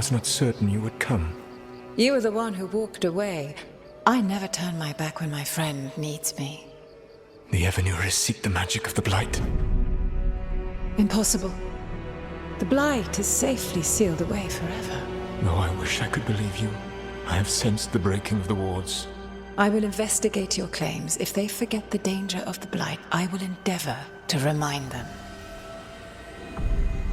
was not certain you would come. You were the one who walked away. I never turn my back when my friend needs me. The Evanurus seek the magic of the Blight. Impossible. The Blight is safely sealed away forever. Though I wish I could believe you, I have sensed the breaking of the wards. I will investigate your claims. If they forget the danger of the Blight, I will endeavor to remind them.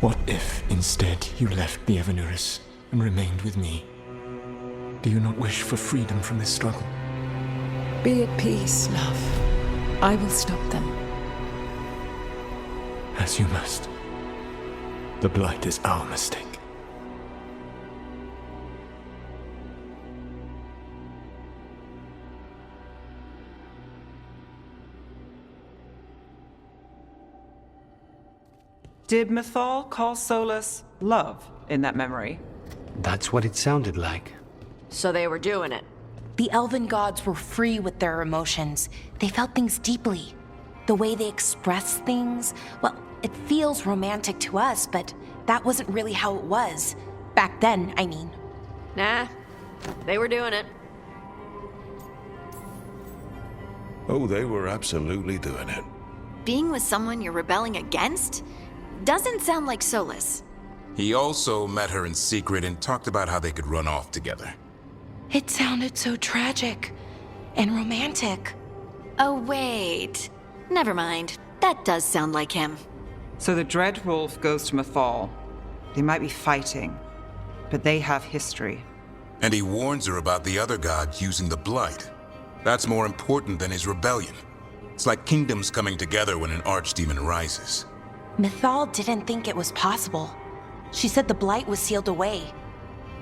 What if, instead, you left the Evanurus and remained with me? Do you not wish for freedom from this struggle? Be at peace, love. I will stop them. As you must. The Blight is our mistake. Did Mythal call Solas love in that memory? That's what it sounded like. So they were doing it. The elven gods were free with their emotions. They felt things deeply. The way they expressed things, well, it feels romantic to us, but that wasn't really how it was. Back then, I mean. Nah, they were doing it. Oh, they were absolutely doing it. Being with someone you're rebelling against? Doesn't sound like Solas. He also met her in secret and talked about how they could run off together. It sounded so tragic and romantic. Oh, wait. Never mind. That does sound like him. So the Dread Wolf goes to Mythal. They might be fighting, but they have history. And he warns her about the other gods using the Blight. That's more important than his rebellion. It's like kingdoms coming together when an archdemon rises. Mythal didn't think it was possible. She said the Blight was sealed away.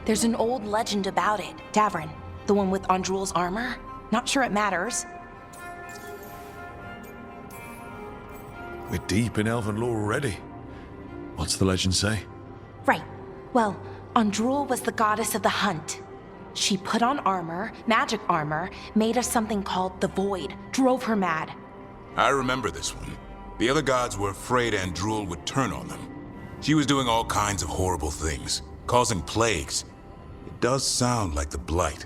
There's an old legend about it. Davrin, the one with Andrul's armor. Not sure it matters. We're deep in elven lore already. What's the legend say? Right. Well, Andrul was the goddess of the hunt. She put on armor, magic armor, made us something called the Void, drove her mad. I remember this one. The other gods were afraid Andrul would turn on them. She was doing all kinds of horrible things, causing plagues. It does sound like the Blight.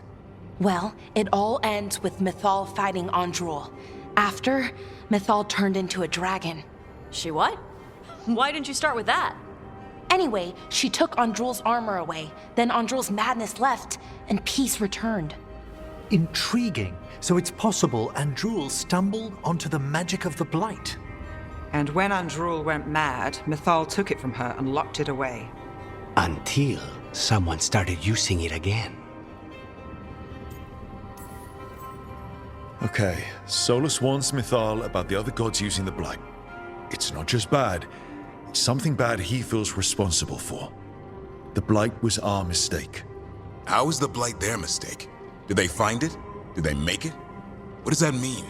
Well, it all ends with Mythal fighting Andrul. After, Mythal turned into a dragon. She what? Why didn't you start with that? Anyway, she took Andrul's armor away, then Andrul's madness left, and peace returned. Intriguing. So it's possible Andrul stumbled onto the magic of the Blight. And when Andrul went mad, Mythal took it from her and locked it away. Until someone started using it again. Okay, Solas warns Mythal about the other gods using the Blight. It's not just bad, it's something bad he feels responsible for. The Blight was our mistake. How is the Blight their mistake? Did they find it? Did they make it? What does that mean?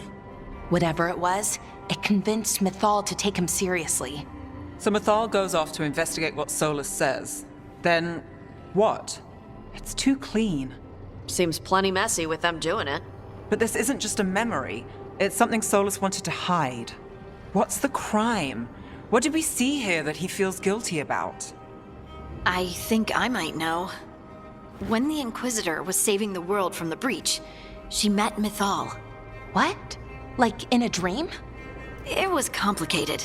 Whatever it was, it convinced Mythal to take him seriously. So Mythal goes off to investigate what Solas says. Then, what? It's too clean. Seems plenty messy with them doing it. But this isn't just a memory. It's something Solas wanted to hide. What's the crime? What did we see here that he feels guilty about? I think I might know. When the Inquisitor was saving the world from the breach, she met Mythal. What? Like in a dream? It was complicated.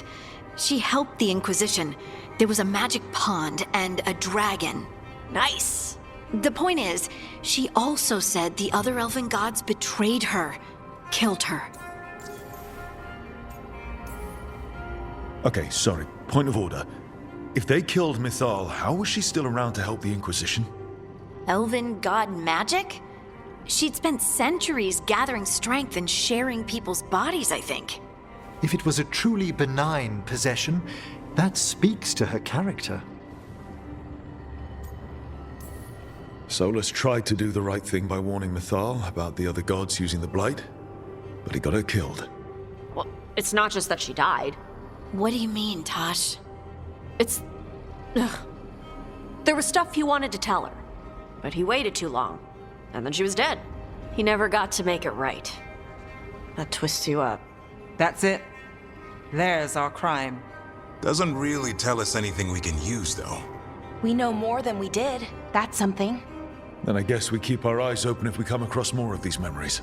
She helped the Inquisition. There was a magic pond and a dragon. Nice. The point is, she also said the other elven gods betrayed her, killed her. Okay, sorry, point of order. If they killed Mythal, how was she still around to help the Inquisition? Elven god magic? She'd spent centuries gathering strength and sharing people's bodies, I think. If it was a truly benign possession, that speaks to her character. Solas tried to do the right thing by warning Mythal about the other gods using the Blight, but he got her killed. Well, it's not just that she died. What do you mean, Tosh? It's... Ugh. There was stuff he wanted to tell her, but he waited too long, and then she was dead. He never got to make it right. That twists you up. That's it. There's our crime. Doesn't really tell us anything we can use, though. We know more than we did. That's something. Then I guess we keep our eyes open if we come across more of these memories.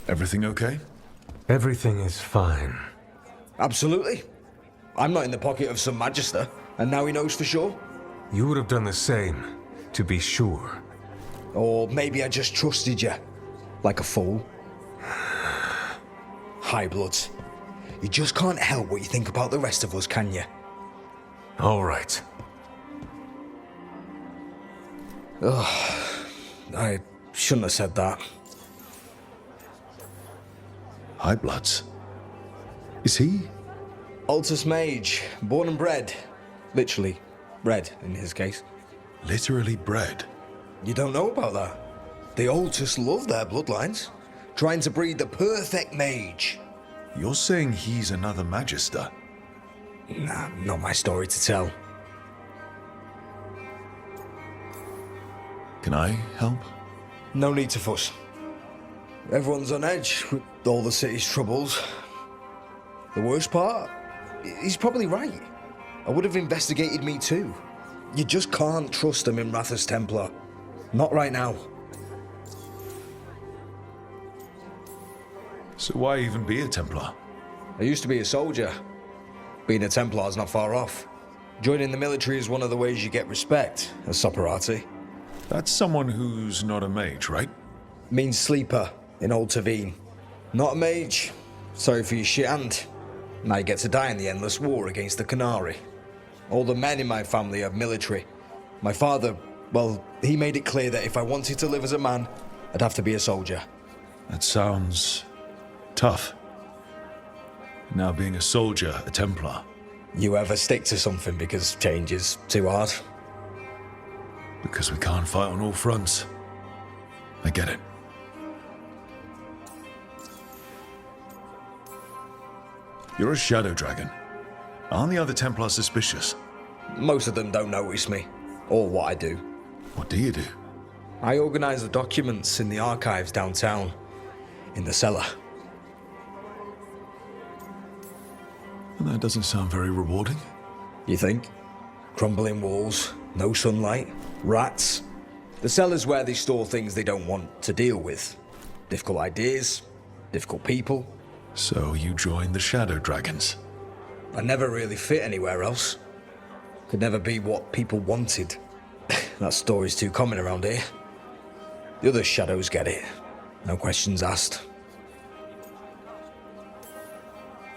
Everything okay? Everything is fine. Absolutely. I'm not in the pocket of some magister, and now he knows for sure. You would have done the same, to be sure. Or maybe I just trusted you, like a fool. High Bloods. You just can't help what you think about the rest of us, can you? All right. Ugh, I shouldn't have said that. High Bloods. Is he? Altus Mage, born and bred. Literally, bred in his case. Literally bred? You don't know about that? The Altus love their bloodlines, trying to breed the perfect mage. You're saying he's another magister? Nah, not my story to tell. Can I help? No need to fuss. Everyone's on edge with all the city's troubles. The worst part? He's probably right. I would have investigated me too. You just can't trust them in Rathas Templar. Not right now. So why even be a Templar? I used to be a soldier. Being a Templar's not far off. Joining the military is one of the ways you get respect, as Soperati. That's someone who's not a mage, right? Means sleeper in Old Tavine. Not a mage. Sorry for your shit hand. Now you get to die in the endless war against the Canary. All the men in my family are military. My father, well, he made it clear that if I wanted to live as a man, I'd have to be a soldier. That sounds tough. Now being a soldier, a Templar. You ever stick to something because change is too hard? Because we can't fight on all fronts. I get it. You're a shadow dragon. Aren't the other Templars suspicious? Most of them don't notice me, or what I do. What do you do? I organize the documents in the archives downtown, in the cellar. That doesn't sound very rewarding. You think? Crumbling walls, no sunlight, rats. The cellar's where they store things they don't want to deal with. Difficult ideas, difficult people. So you joined the Shadow Dragons? I never really fit anywhere else. Could never be what people wanted. That story's too common around here. The other shadows get it. No questions asked.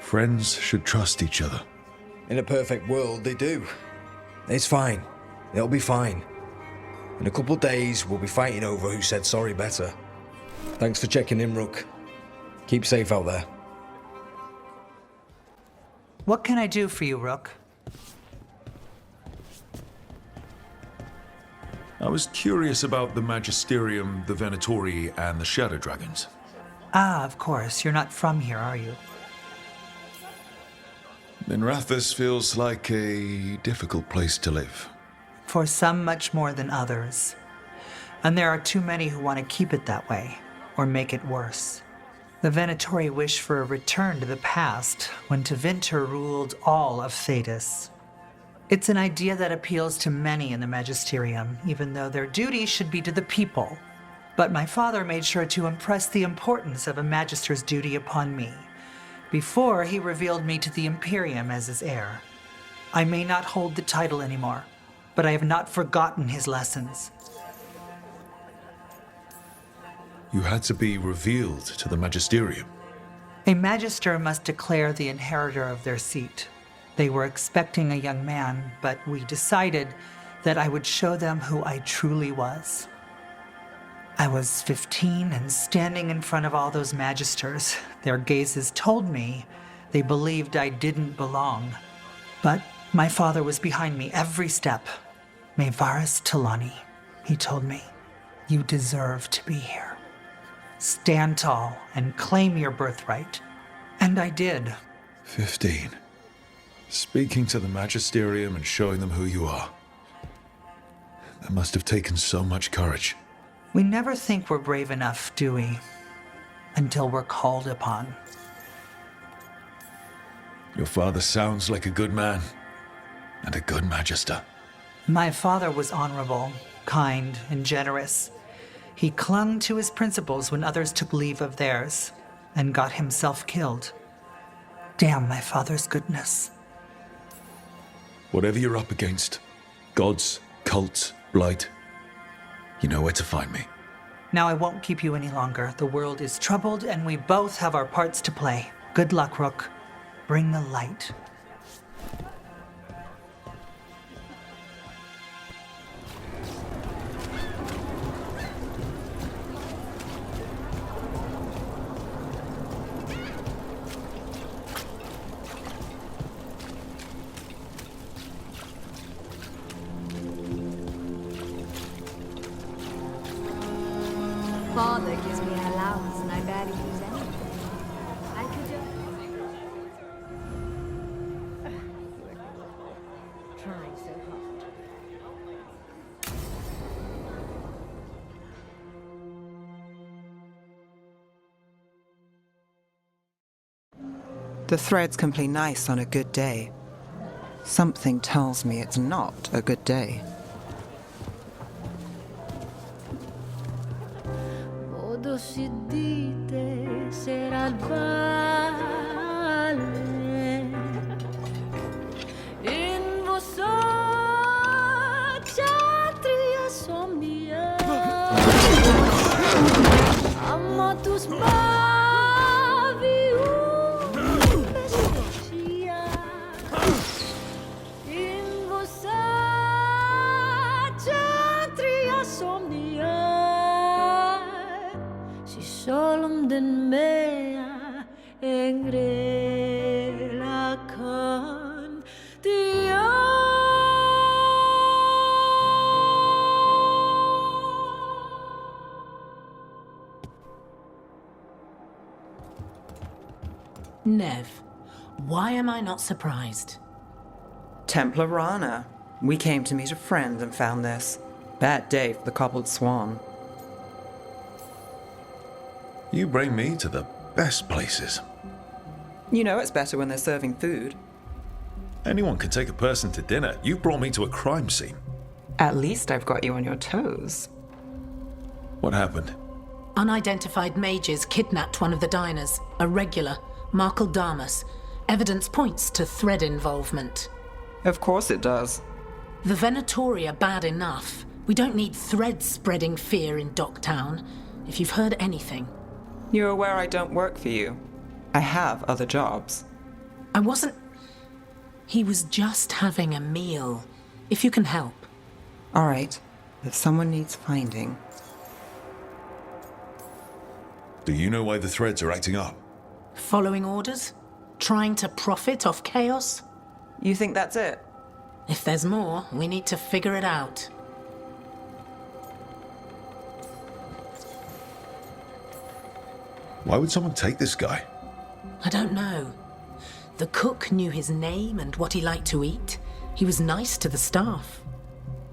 Friends should trust each other. In a perfect world, they do. It's fine. It'll be fine. In a couple of days, we'll be fighting over who said sorry better. Thanks for checking in, Rook. Keep safe out there. What can I do for you, Rook? I was curious about the Magisterium, the Venatori, and the Shadow Dragons. Ah, of course. You're not from here, are you? Then Rathas feels like a difficult place to live. For some, much more than others. And there are too many who want to keep it that way, or make it worse. The Venatori wish for a return to the past, when Tevinter ruled all of Thedas. It's an idea that appeals to many in the Magisterium, even though their duty should be to the people. But my father made sure to impress the importance of a Magister's duty upon me, before he revealed me to the Imperium as his heir. I may not hold the title anymore, but I have not forgotten his lessons. You had to be revealed to the Magisterium. A Magister must declare the inheritor of their seat. They were expecting a young man, but we decided that I would show them who I truly was. I was 15 and standing in front of all those Magisters. Their gazes told me they believed I didn't belong. But my father was behind me every step. Mevaris Talani, he told me, you deserve to be here. Stand tall and claim your birthright. And I did. 15. Speaking to the Magisterium and showing them who you are. That must have taken so much courage. We never think we're brave enough, do we? Until we're called upon. Your father sounds like a good man. And a good Magister. My father was honorable, kind, and generous. He clung to his principles when others took leave of theirs, and got himself killed. Damn my father's goodness. Whatever you're up against, gods, cults, blight, you know where to find me. Now I won't keep you any longer. The world is troubled, and we both have our parts to play. Good luck, Rook. Bring the light. Father gives me an allowance and I barely use anything. I could just... Trying so hard. The threads can play nice on a good day. Something tells me it's not a good day. Si dite sarà il vale in vostra ċatria somnia amma tu sbavi bestia in vostra ċatria somnia Solom den mea engrela kan dia. Nev, why am I not surprised? Templar Rana. We came to meet a friend and found this. Bad day for the cobbled swan. You bring me to the best places. You know it's better when they're serving food. Anyone can take a person to dinner. You brought me to a crime scene. At least I've got you on your toes. What happened? Unidentified mages kidnapped one of the diners, a regular, Markle Damas. Evidence points to thread involvement. Of course it does. The Venatori are bad enough. We don't need threads spreading fear in Docktown. If you've heard anything... You're aware I don't work for you. I have other jobs. I wasn't... He was just having a meal. If you can help. All right. If someone needs finding... Do you know why the threads are acting up? Following orders? Trying to profit off chaos? You think that's it? If there's more, we need to figure it out. Why would someone take this guy? I don't know. The cook knew his name and what he liked to eat. He was nice to the staff.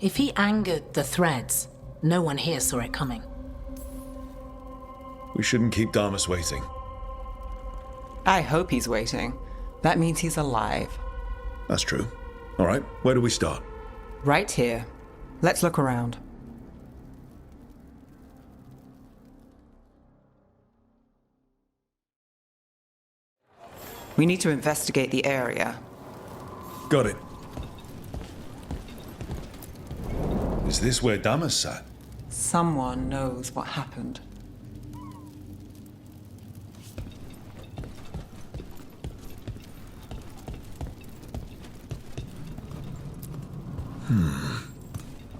If he angered the threads, no one here saw it coming. We shouldn't keep Damas waiting. I hope he's waiting. That means he's alive. That's true. All right, where do we start? Right here. Let's look around. We need to investigate the area. Got it. Is this where Damas sat? Someone knows what happened.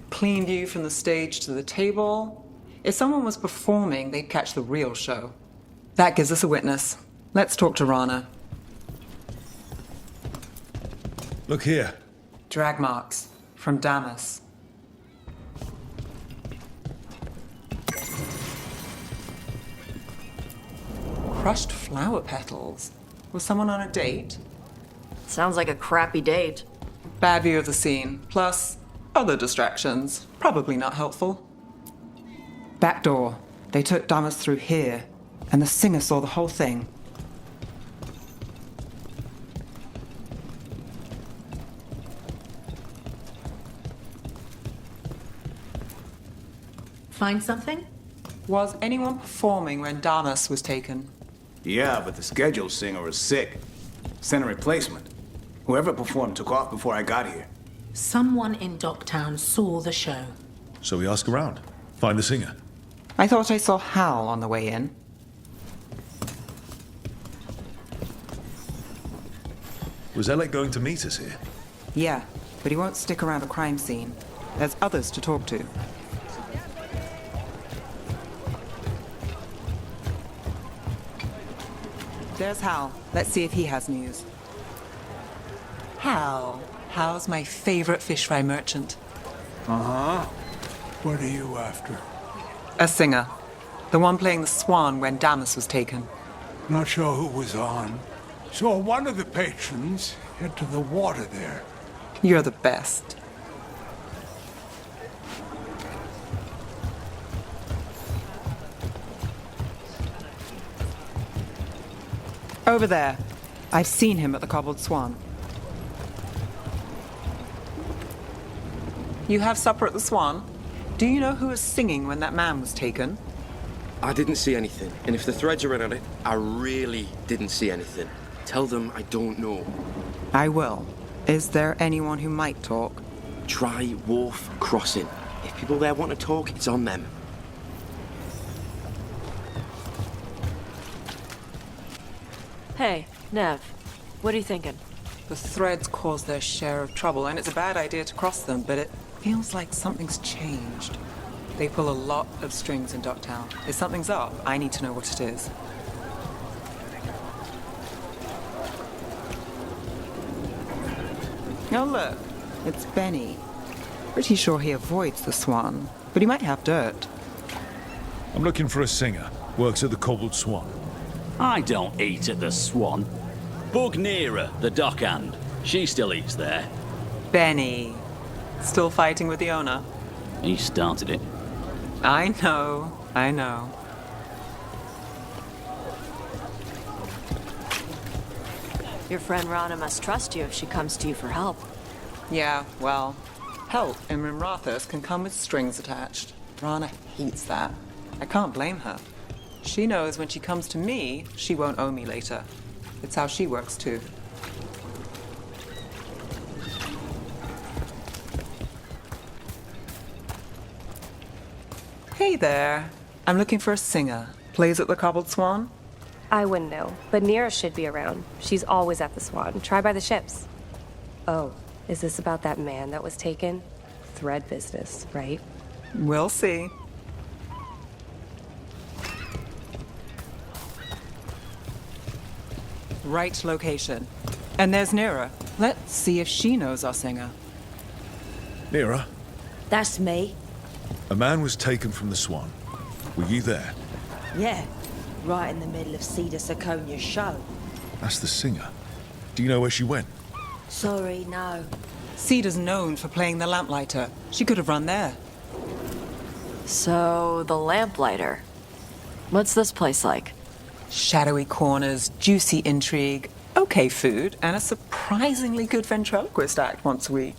Clean view from the stage to the table. If someone was performing, they'd catch the real show. That gives us a witness. Let's talk to Rana. Look here. Drag marks from Damas. Crushed flower petals. Was someone on a date? Sounds like a crappy date. Bad view of the scene, plus other distractions. Probably not helpful. Back door. They took Damas through here, and the singer saw the whole thing. Find something? Was anyone performing when Damas was taken? Yeah, but the scheduled singer was sick. Sent a replacement. Whoever performed took off before I got here. Someone in Docktown saw the show. So we ask around. Find the singer. I thought I saw Hal on the way in. Was Alec going to meet us here? Yeah, but he won't stick around a crime scene. There's others to talk to. There's Hal. Let's see if he has news. Hal. Hal's my favorite fish fry merchant. Uh-huh. What are you after? A singer. The one playing the swan when Damas was taken. Not sure who was on. Saw one of the patrons head to the water there. You're the best. Over there. I've seen him at the Cobbled Swan. You have supper at the Swan? Do you know who was singing when that man was taken? I didn't see anything, and if the threads are in on it, I really didn't see anything. Tell them I don't know. I will. Is there anyone who might talk? Try Wharf Crossing. If people there want to talk, it's on them. Hey, Nev, what are you thinking? The threads cause their share of trouble, and it's a bad idea to cross them, but it feels like something's changed. They pull a lot of strings in Docktown. If something's up, I need to know what it is. Oh, look. It's Benny. Pretty sure he avoids the Swan, but he might have dirt. I'm looking for a singer. Works at the Cobbled Swan. I don't eat at the Swan. Bug Nearer, the dockhand. She still eats there. Benny. Still fighting with the owner? He started it. I know. Your friend Rana must trust you if she comes to you for help. Yeah, well, help in Rimrathos can come with strings attached. Rana hates that. I can't blame her. She knows when she comes to me, she won't owe me later. It's how she works too. Hey there. I'm looking for a singer. Plays at the Cobbled Swan? I wouldn't know, but Nira should be around. She's always at the Swan. Try by the ships. Oh, is this about that man that was taken? Thread business, right? We'll see. Right location. And there's Nira. Let's see if she knows our singer. Nira, That's me. a man was taken from the Swan. Were you there? Yeah, right in the middle of Cedar Siconia's show. That's the singer. Do you know where she went? Sorry, no. Cedar's known for playing the lamplighter. She could have run there. So, the lamplighter. What's this place like? Shadowy corners, juicy intrigue, okay food, and a surprisingly good ventriloquist act once a week.